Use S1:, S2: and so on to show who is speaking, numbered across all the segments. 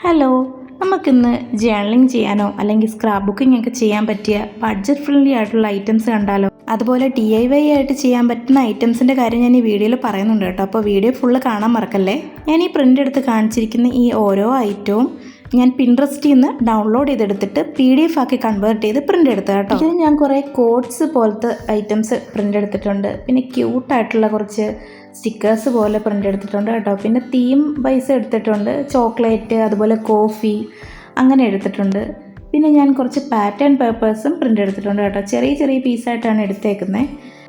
S1: Hello, നമുക്കിന്ന് journaling ചെയ്യാനോ അല്ലെങ്കിൽ സ്ക്രാപ്പ് ബുക്കിംഗ് ഒക്കെ ചെയ്യാൻ പറ്റിയ ബഡ്ജറ്റ് ഫ്രണ്ട്ലി ആയിട്ടുള്ള ഐറ്റംസ് കണ്ടാലോ? അതുപോലെ DIY ആയിട്ട് ചെയ്യാൻ പറ്റുന്ന ഐറ്റംസിൻ്റെ കാര്യം ഞാൻ ഈ വീഡിയോയിൽ പറയുന്നുണ്ട് കേട്ടോ. അപ്പോൾ വീഡിയോ ഫുള്ള് കാണാൻ മറക്കല്ലേ. ഞാൻ ഈ പ്രിൻ്റ് എടുത്ത് കാണിച്ചിരിക്കുന്ന ഈ ഓരോ ഐറ്റവും ഞാൻ പിൻട്രസ്റ്റിൽ നിന്ന് ഡൗൺലോഡ് ചെയ്തെടുത്തിട്ട് PDF ആക്കി കൺവേർട്ട് ചെയ്ത് പ്രിൻ്റ് എടുത്ത കേട്ടോ. ഇതിൽ ഞാൻ കുറേ കോഡ്സ് പോലത്തെ ഐറ്റംസ് പ്രിൻ്റ് എടുത്തിട്ടുണ്ട്. പിന്നെ ക്യൂട്ടായിട്ടുള്ള കുറച്ച് സ്റ്റിക്കേഴ്സ് പോലെ പ്രിൻ്റ് എടുത്തിട്ടുണ്ട് കേട്ടോ. പിന്നെ തീം വൈസ് എടുത്തിട്ടുണ്ട്, ചോക്ലേറ്റ് അതുപോലെ കോഫി അങ്ങനെ എടുത്തിട്ടുണ്ട്. പിന്നെ ഞാൻ കുറച്ച് പാറ്റേൺ പേപ്പേഴ്സും പ്രിൻ്റ് എടുത്തിട്ടുണ്ട് കേട്ടോ. ചെറിയ ചെറിയ പീസായിട്ടാണ് എടുത്തേക്കുന്നത്.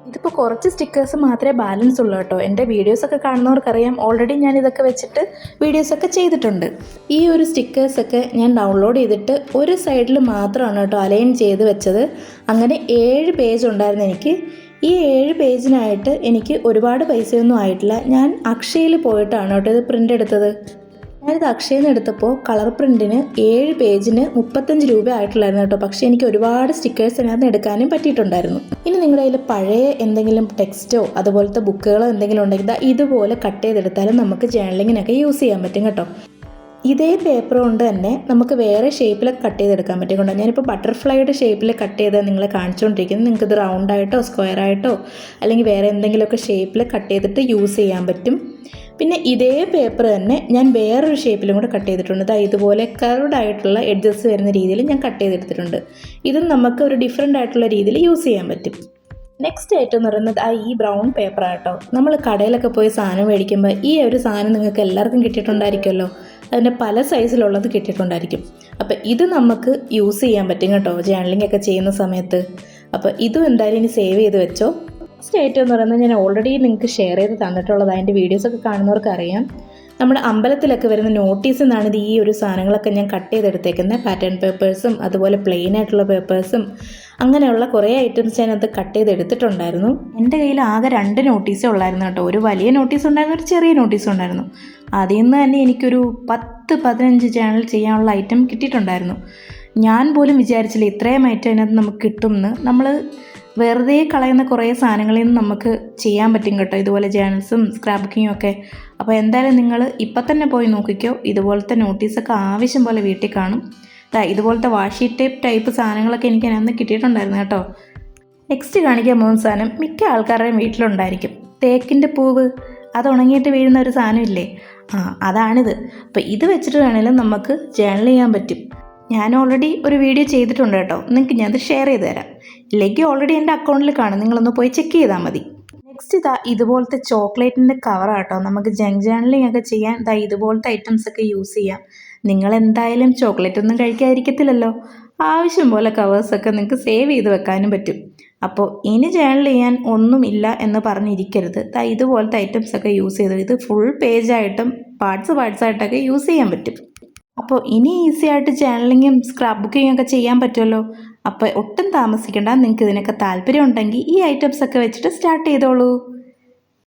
S1: ഇതിപ്പോൾ കുറച്ച് സ്റ്റിക്കേഴ്സ് മാത്രമേ ബാലൻസ് ഉള്ളൂ കേട്ടോ. എൻ്റെ വീഡിയോസൊക്കെ കാണുന്നവർക്കറിയാം, ഓൾറെഡി ഞാൻ ഇതൊക്കെ വെച്ചിട്ട് വീഡിയോസൊക്കെ ചെയ്തിട്ടുണ്ട്. ഈ ഒരു സ്റ്റിക്കേഴ്സൊക്കെ ഞാൻ ഡൗൺലോഡ് ചെയ്തിട്ട് ഒരു സൈഡിൽ മാത്രമാണ് കേട്ടോ അലൈൻ ചെയ്ത് വെച്ചത്. അങ്ങനെ 7 പേജ് ഉണ്ടായിരുന്നു എനിക്ക്. ഈ 7 പേജിനായിട്ട് എനിക്ക് ഒരുപാട് പൈസയൊന്നും ആയിട്ടില്ല. ഞാൻ അക്ഷയയിൽ പോയിട്ടാണ് കേട്ടോ ഇത് പ്രിൻ്റ് എടുത്തത്. ഞാനിത് അക്ഷയയിൽ നിന്ന് എടുത്തപ്പോൾ കളർ പ്രിൻറ്റിന് 7 പേജിന് 35 രൂപ ആയിട്ടുള്ളായിരുന്നു കേട്ടോ. പക്ഷേ എനിക്ക് ഒരുപാട് സ്റ്റിക്കേഴ്സ് അതിനകത്ത് എടുക്കാനും പറ്റിയിട്ടുണ്ടായിരുന്നു. ഇനി നിങ്ങളുടെ കയ്യിൽ പഴയ എന്തെങ്കിലും ടെക്സ്റ്റോ അതുപോലത്തെ ബുക്കുകളോ എന്തെങ്കിലും ഉണ്ടെങ്കിൽ ഇതുപോലെ കട്ട് ചെയ്തെടുത്താലും നമുക്ക് ജേർണലിങ്ങിനൊക്കെ യൂസ് ചെയ്യാൻ പറ്റും കേട്ടോ. ഇതേ പേപ്പർ കൊണ്ട് തന്നെ നമുക്ക് വേറെ ഷേപ്പിലൊക്കെ കട്ട് ചെയ്തെടുക്കാൻ പറ്റും കേട്ടോ. ഞാനിപ്പോൾ ബട്ടർഫ്ലൈയുടെ ഷേപ്പിൽ കട്ട് ചെയ്ത് നിങ്ങളെ കാണിച്ചുകൊണ്ടിരിക്കുന്നത്. നിങ്ങൾക്കിത് റൗണ്ടായിട്ടോ സ്ക്വയറായിട്ടോ അല്ലെങ്കിൽ വേറെ എന്തെങ്കിലുമൊക്കെ ഷേപ്പിൽ കട്ട് ചെയ്തിട്ട് യൂസ് ചെയ്യാൻ പറ്റും. പിന്നെ ഇതേ പേപ്പർ തന്നെ ഞാൻ വേറൊരു ഷേപ്പിലും കൂടെ കട്ട് ചെയ്തിട്ടുണ്ട്. ഇതുപോലെ കർവ്ഡ് ആയിട്ടുള്ള എഡ്ജസ് വരുന്ന രീതിയിൽ ഞാൻ കട്ട് ചെയ്തെടുത്തിട്ടുണ്ട്. ഇതും നമുക്ക് ഒരു ഡിഫറെൻ്റ് ആയിട്ടുള്ള രീതിയിൽ യൂസ് ചെയ്യാൻ പറ്റും. നെക്സ്റ്റ് ഐറ്റം എന്ന് പറയുന്നത് ഈ ബ്രൗൺ പേപ്പർ ആട്ടോ. നമ്മൾ കടയിലൊക്കെ പോയി സാധനം മേടിക്കുമ്പോൾ ഈ ഒരു സാധനം നിങ്ങൾക്ക് എല്ലാവർക്കും കിട്ടിയിട്ടുണ്ടായിരിക്കുമല്ലോ. അതിൻ്റെ പല സൈസിലുള്ളത് കിട്ടിയിട്ടുണ്ടായിരിക്കും. അപ്പോൾ ഇത് നമുക്ക് യൂസ് ചെയ്യാൻ പറ്റും കേട്ടോ ജേർണലിംഗ് ഒക്കെ ചെയ്യുന്ന സമയത്ത്. അപ്പോൾ ഇതും എന്തായാലും ഇനി സേവ് ചെയ്ത് വെച്ചോ. നെക്സ്റ്റ് ഐറ്റം എന്ന് പറയുന്നത് ഞാൻ ഓൾറെഡി നിങ്ങൾക്ക് ഷെയർ ചെയ്ത് തന്നിട്ടുള്ളത്. അതിൻ്റെ വീഡിയോസൊക്കെ കാണുന്നവർക്ക് അറിയാം. നമ്മുടെ അമ്പലത്തിലൊക്കെ വരുന്ന നോട്ടീസിൽ നിന്നാണ് ഇത് ഈ ഒരു സാധനങ്ങളൊക്കെ ഞാൻ കട്ട് ചെയ്തെടുത്തേക്കുന്നത്. പാറ്റേൺ പേപ്പേഴ്സും അതുപോലെ പ്ലെയിൻ ആയിട്ടുള്ള പേപ്പേഴ്സും അങ്ങനെയുള്ള കുറേ ഐറ്റംസ് ഞാനത് കട്ട് ചെയ്തെടുത്തിട്ടുണ്ടായിരുന്നു. എൻ്റെ കയ്യിൽ ആകെ 2 നോട്ടീസേ ഉള്ളായിരുന്നു കേട്ടോ. ഒരു വലിയ നോട്ടീസ് ഉണ്ടായിരുന്നു, ഒരു ചെറിയ നോട്ടീസ് ഉണ്ടായിരുന്നു. അതിൽ നിന്ന് തന്നെ എനിക്കൊരു 10-15 ചാനൽ ചെയ്യാനുള്ള ഐറ്റം കിട്ടിയിട്ടുണ്ടായിരുന്നു. ഞാൻ പോലും വിചാരിച്ചില്ല ഇത്രയും ഐറ്റം അതിനകത്ത് നമുക്ക് കിട്ടുമെന്ന്. നമ്മൾ വെറുതെ കളയുന്ന കുറേ സാധനങ്ങളിൽ നിന്ന് നമുക്ക് ചെയ്യാൻ പറ്റും കേട്ടോ, ഇതുപോലെ ജേർണൽസും സ്ക്രാപ്പ് ബുക്കിങ്ങും ഒക്കെ. അപ്പോൾ എന്തായാലും നിങ്ങൾ ഇപ്പം തന്നെ പോയി നോക്കിക്കോ. ഇതുപോലത്തെ നോട്ടീസൊക്കെ ആവശ്യം പോലെ വീട്ടിൽ കാണും. ഇതുപോലത്തെ വാഷി ടൈപ്പ് സാധനങ്ങളൊക്കെ എനിക്ക് അതിനകത്ത് കിട്ടിയിട്ടുണ്ടായിരുന്നു കേട്ടോ. നെക്സ്റ്റ് കാണിക്കാൻ പോകുന്ന സാധനം മിക്ക ആൾക്കാരുടെയും വീട്ടിലുണ്ടായിരിക്കും. തേക്കിൻ്റെ പൂവ്, അത് ഉണങ്ങിയിട്ട് വീഴുന്ന ഒരു സാധനമില്ലേ, അതാണിത്. അപ്പോൾ ഇത് വെച്ചിട്ട് വേണമെങ്കിലും നമുക്ക് ജേർണൽ ചെയ്യാൻ പറ്റും. ഞാൻ ഓൾറെഡി ഒരു വീഡിയോ ചെയ്തിട്ടുണ്ട് കേട്ടോ. നിങ്ങൾക്ക് ഞാനത് ഷെയർ ചെയ്ത് തരാം. ഇല്ലെങ്കിൽ ഓൾറെഡി എൻ്റെ അക്കൗണ്ടിൽ കാണും, നിങ്ങളൊന്ന് പോയി ചെക്ക് ചെയ്താൽ മതി. നെക്സ്റ്റ് ഇതുപോലത്തെ ചോക്ലേറ്റിൻ്റെ കവറാട്ടോ. നമുക്ക് ജങ്ക് ജേർണലിംഗ് ഒക്കെ ചെയ്യാൻ ഇതുപോലത്തെ ഐറ്റംസ് ഒക്കെ യൂസ് ചെയ്യാം. നിങ്ങൾ എന്തായാലും ചോക്ലേറ്റ് ഒന്നും കഴിക്കാതിരിക്കത്തില്ലല്ലോ. ആവശ്യം പോലെ കവേഴ്സൊക്കെ നിങ്ങൾക്ക് സേവ് ചെയ്ത് വെക്കാനും പറ്റും. അപ്പോൾ ഇനി ജേർണൽ ചെയ്യാൻ ഒന്നുമില്ല എന്ന് പറഞ്ഞിരിക്കരുത്. ഇതുപോലത്തെ ഐറ്റംസൊക്കെ യൂസ് ചെയ്ത് ഇത് ഫുൾ പേജായിട്ടും പാർട്സായിട്ടൊക്കെ യൂസ് ചെയ്യാൻ പറ്റും. അപ്പോൾ ഇനി ഈസി ആയിട്ട് ജേർണലിങ്ങും സ്ക്രാപ്പ് ബുക്കിങ്ങും ഒക്കെ ചെയ്യാൻ പറ്റുമല്ലോ. അപ്പോൾ ഒട്ടും താമസിക്കേണ്ട. നിങ്ങൾക്ക് ഇതിനൊക്കെ താല്പര്യം ഉണ്ടെങ്കിൽ ഈ ഐറ്റംസൊക്കെ വെച്ചിട്ട് സ്റ്റാർട്ട് ചെയ്തോളൂ.